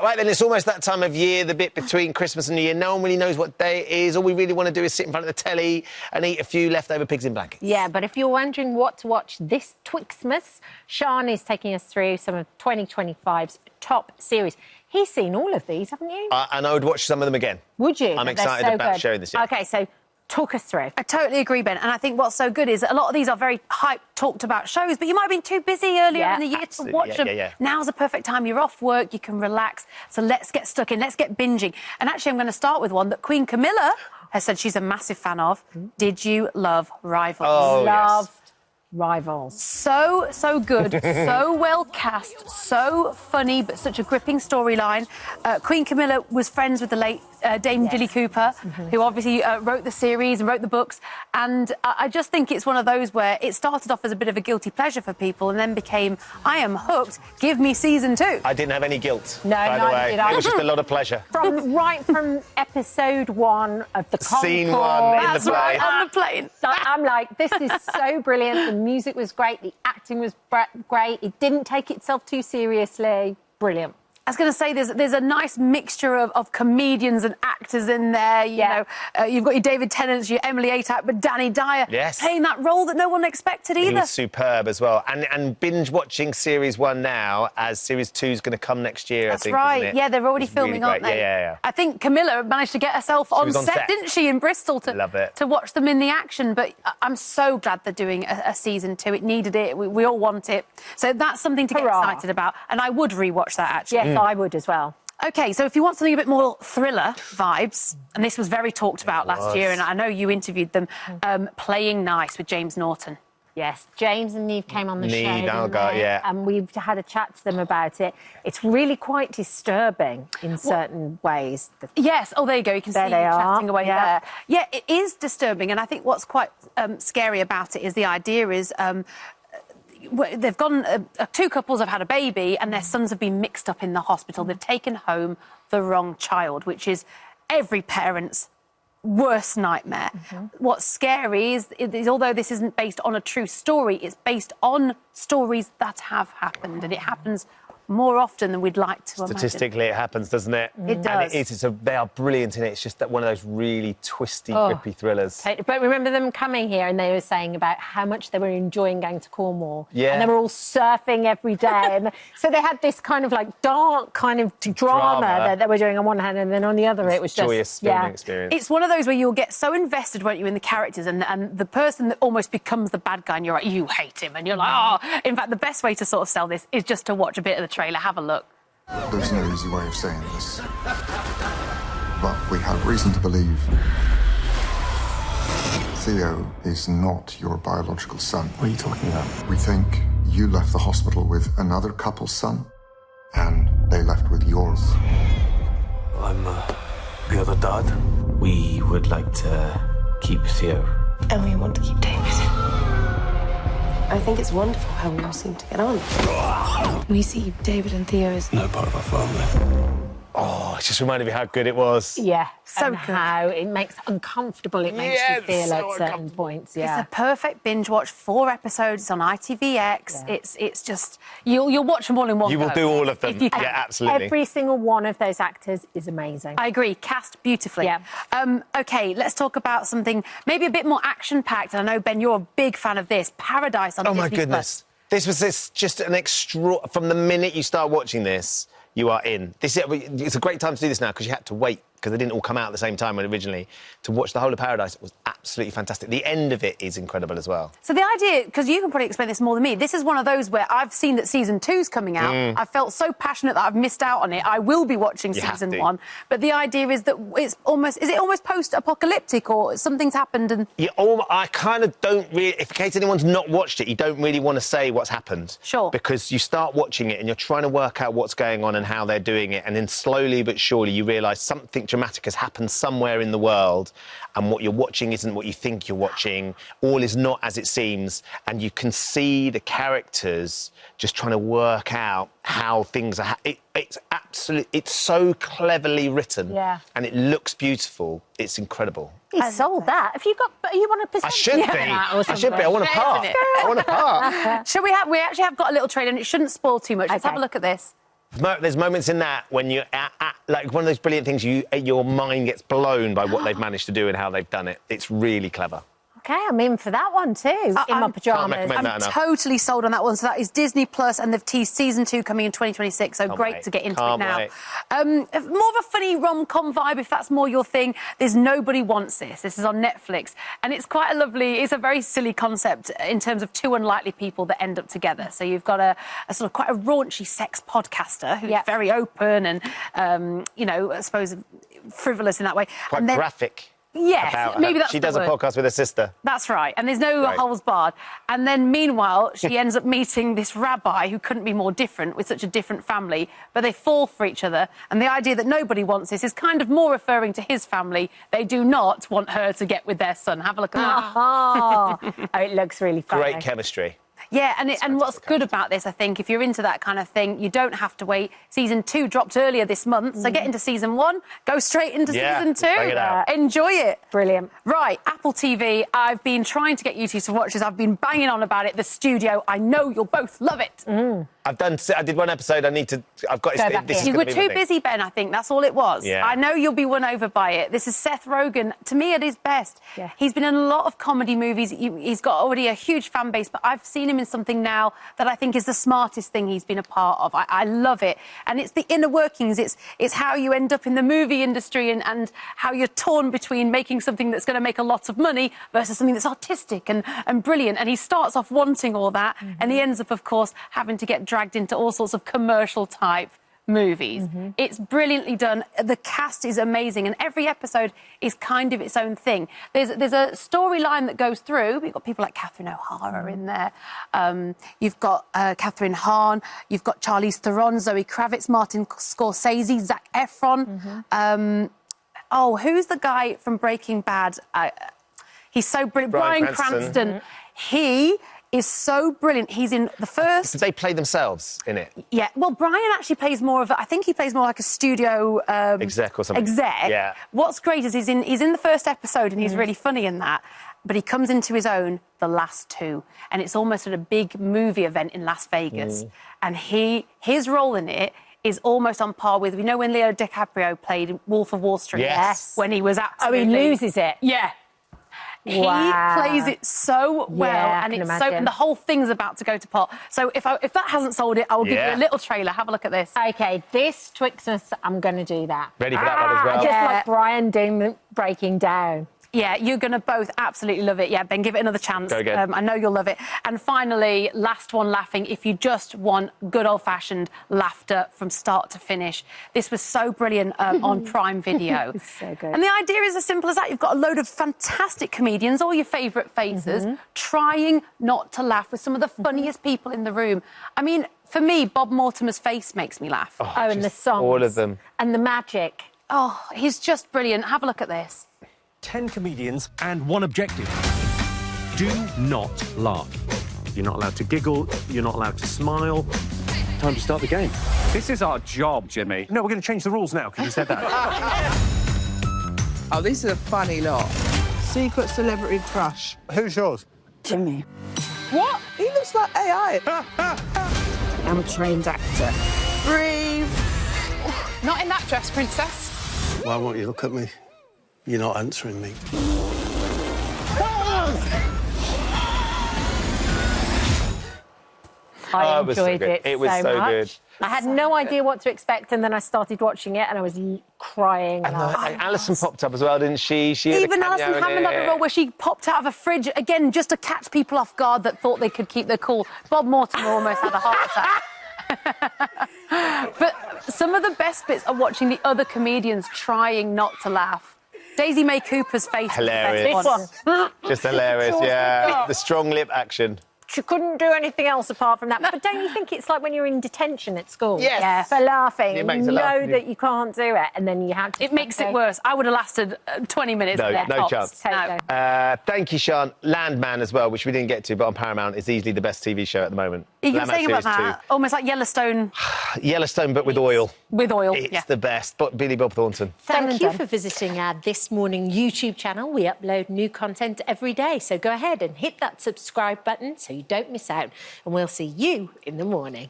Right then, it's almost that time of year, the bit between Christmas and New Year. No one really knows what day it is. All we really want to do is sit in front of the telly and eat a few leftover pigs in blankets. Yeah, but if you're wondering what to watch this Twixmas, Sîan is taking us through some of 2025's top series. He's seen all of these, haven't you? And I would watch some of them again. Would you? I'm excited about sharing this. OK, so talk us through. I totally agree, Ben. And I think what's so good is a lot of these are very hyped, talked about shows, but you might have been too busy earlier in the year to watch them. Now's the perfect time. You're off work, you can relax. So let's get stuck in, let's get binging. And actually, I'm going to start with one that Queen Camilla has said she's a massive fan of. Did you love Rivals? Oh, Loved Rivals. So good, so well cast, so funny, but such a gripping storyline. Queen Camilla was friends with the late Dame Jilly Cooper, who obviously wrote the series and wrote the books. And I just think it's one of those where it started off as a bit of a guilty pleasure for people and then became, I am hooked, give me season 2. I didn't have any guilt, no, by the way. Did I. It was just a lot of pleasure. Right from episode 1 of the Concourse. Scene 1 in the plane. Right, on the plane. I'm like, this is so brilliant. The music was great. The acting was great. It didn't take itself too seriously. Brilliant. I was going to say there's a nice mixture of comedians and actors in there. You know, you've got your David Tennant, your Emily Atack, but Danny Dyer playing that role that no one expected either. He was superb as well. And binge watching Series 1 now, as Series 2 is going to come next year, That's I think. right. Isn't it? Yeah, they're already filming, really aren't they? Yeah. I think Camilla managed to get herself on set, didn't she, in Bristol to watch them in the action. But I'm so glad they're doing a season 2. It needed it. We all want it. So that's something to get excited about. And I would rewatch that, actually. Yes, I would as well. OK, so if you want something a bit more thriller vibes, and this was very talked about last year, and I know you interviewed them, Playing Nice with James Norton. Yes, James and Neve came on the show, and we've had a chat to them about it. It's really quite disturbing in certain ways. Yes, oh, there you go, you can see you chatting away there. Yeah, it is disturbing, and I think what's quite scary about it is the idea is... they've gone, 2 couples have had a baby and their sons have been mixed up in the hospital. They've taken home the wrong child, which is every parent's worst nightmare. What's scary is although this isn't based on a true story, it's based on stories that have happened, and it happens more often than we'd like to imagine. Statistically, it happens, doesn't it? It does. And they are brilliant in it. It's just that one of those really twisty, grippy thrillers. But remember them coming here and they were saying about how much they were enjoying going to Cornwall. Yeah. And they were all surfing every day. And so they had this kind of like dark kind of drama that they were doing on one hand, and then on the other it was just... joyous filming experience. It's one of those where you'll get so invested, won't you, in the characters, and the person that almost becomes the bad guy, and you're like, you hate him, and you're like, oh. In fact, the best way to sort of sell this is just to watch a bit of the trailer, have a look. There's no easy way of saying this, but we have reason to believe Theo is not your biological son. What are you talking about? We think you left the hospital with another couple's son, and they left with yours. I'm the other dad. We would like to keep Theo. And we want to keep David. I think it's wonderful how we all seem to get on. We see David and Theo as... no part of our family. Oh, it just reminded me how good it was. Yeah, so and good. How it makes uncomfortable it makes you feel at certain points. Yeah, it's a perfect binge watch. 4 episodes. It's on ITVX. Yeah. It's just you'll watch them all in one. You will do all of them. If you can. Yeah, absolutely. Every single one of those actors is amazing. I agree. Cast beautifully. Yeah. OK, let's talk about something maybe a bit more action-packed. And I know, Ben, you're a big fan of this. Paradise on Disney+. Oh my goodness! This was just an extra. From the minute you start watching this, you are in. It's a great time to do this now because you had to wait because they didn't all come out at the same time originally. To watch the whole of Paradise, it was absolutely fantastic. The end of it is incredible as well. So the idea, because you can probably explain this more than me, this is one of those where I've seen that season 2's coming out. I felt so passionate that I've missed out on it. I will be watching season 1. But the idea is that is it almost post-apocalyptic, or something's happened and... Yeah, I kind of don't really... In case anyone's not watched it, you don't really want to say what's happened. Sure. Because you start watching it and you're trying to work out what's going on and how they're doing it, and then slowly but surely you realise something dramatic has happened somewhere in the world, and what you're watching isn't what you think you're watching. All is not as it seems, and you can see the characters just trying to work out how things are... It's so cleverly written, and it looks beautiful. It's incredible. He sold that. Are you on a percentage? I should be. I should be. I want a part. I want a part. We actually have got a little trailer, and it shouldn't spoil too much. Let's have a look at this. There's moments in that when you're like one of those brilliant things, your mind gets blown by what they've managed to do and how they've done it. It's really clever. OK, I'm in for that one too, in my pyjamas. I'm totally sold on that one. So that is Disney Plus, and they've teased season 2 coming in 2026, so great to get into it now. More of a funny rom-com vibe, if that's more your thing. There's Nobody Wants This. This is on Netflix, and it's quite a lovely, it's a very silly concept in terms of two unlikely people that end up together. So you've got a sort of quite a raunchy sex podcaster who's very open and, you know, I suppose frivolous in that way. Quite graphic. Yes, maybe that's she does a podcast with her sister. That's right, and there's no holes barred. And then, meanwhile, she ends up meeting this rabbi who couldn't be more different with such a different family, but they fall for each other. And the idea that Nobody Wants This is kind of more referring to his family. They do not want her to get with their son. Have a look at that. Oh, it looks really funny. Great chemistry. Yeah, and what's good about this, I think, if you're into that kind of thing, you don't have to wait. Season 2 dropped earlier this month, so get into season 1, go straight into season 2. Bring it out. Enjoy it. Brilliant. Right, Apple TV, I've been trying to get you two to watch this. I've been banging on about it. The Studio, I know you'll both love it. I did one episode. I've got this. You were too busy, Ben, I think. That's all it was. Yeah. I know you'll be won over by it. This is Seth Rogen, to me, at his best. Yeah. He's been in a lot of comedy movies. He's got already a huge fan base, but I've seen him in something now that I think is the smartest thing he's been a part of. I love it. And it's the inner workings. It's how you end up in the movie industry and how you're torn between making something that's going to make a lot of money versus something that's artistic and brilliant. And he starts off wanting all that, and he ends up, of course, having to get dragged into all sorts of commercial-type movies. It's brilliantly done. The cast is amazing, and every episode is kind of its own thing. There's a storyline that goes through. You've got people like Catherine O'Hara in there. You've got Catherine Hahn. You've got Charlize Theron, Zoe Kravitz, Martin Scorsese, Zac Efron. Who's the guy from Breaking Bad? He's so brilliant. Bryan Cranston. He is so brilliant. He's in the first... Did they play themselves in it? Yeah. Well, Brian actually plays more of... I think he plays more like a studio... exec or something. Exec. Yeah. What's great is he's in the first episode and he's really funny in that, but he comes into his own the last 2, and it's almost at a big movie event in Las Vegas. And his role in it is almost on par with... We know when Leo DiCaprio played Wolf of Wall Street? Yes. When he was absolutely... Oh, he loses it? Yeah. Wow. He plays it so well, and and the whole thing's about to go to pot. So if that hasn't sold it, I will give you a little trailer. Have a look at this. OK, this Twixmas, I'm going to do that. Ready for that one as well? Just like Brian doing the breaking down. Yeah, you're going to both absolutely love it. Yeah, Ben, give it another chance. Go again. I know you'll love it. And finally, last one laughing, if you just want good old-fashioned laughter from start to finish. This was so brilliant on Prime Video. It's so good. And the idea is as simple as that. You've got a load of fantastic comedians, all your favourite faces, trying not to laugh with some of the funniest people in the room. I mean, for me, Bob Mortimer's face makes me laugh. Oh, and the songs. All of them. And the magic. Oh, he's just brilliant. Have a look at this. 10 comedians and one objective. Do not laugh. You're not allowed to giggle. You're not allowed to smile. Time to start the game. This is our job, Jimmy. No, we're going to change the rules now because you said that. Oh, this is a funny lot. Secret celebrity crush. Who's yours? Jimmy. What? He looks like AI. I'm a trained actor. Breathe. Not in that dress, princess. Why won't you look at me? You're not answering me. I enjoyed it It was so much. good. I had no idea what to expect, and then I started watching it, and I was crying. And Alison popped up as well, didn't she? Even Alison Hammond had a role where she popped out of a fridge, again, just to catch people off guard that thought they could keep their cool. Bob Mortimer almost had a heart attack. But some of the best bits are watching the other comedians trying not to laugh. Daisy May Cooper's face. Hilarious. This one. Just hilarious, yeah. The strong lip action. She couldn't do anything else apart from that. But don't you think it's like when you're in detention at school? Yes. Yeah. For laughing. It makes you it laugh. know that you can't do it, and then you have to... It makes it worse. I would have lasted 20 minutes. No chance. No. Thank you, Sîan. Landman as well, which we didn't get to, but on Paramount is easily the best TV show at the moment. You were Landman saying about Series that, almost like Yellowstone. 2. Yellowstone, but with oil. With oil, It's the best. But Billy Bob Thornton. Thank you for visiting our This Morning YouTube channel. We upload new content every day, so go ahead and hit that subscribe button so you don't miss out. And we'll see you in the morning.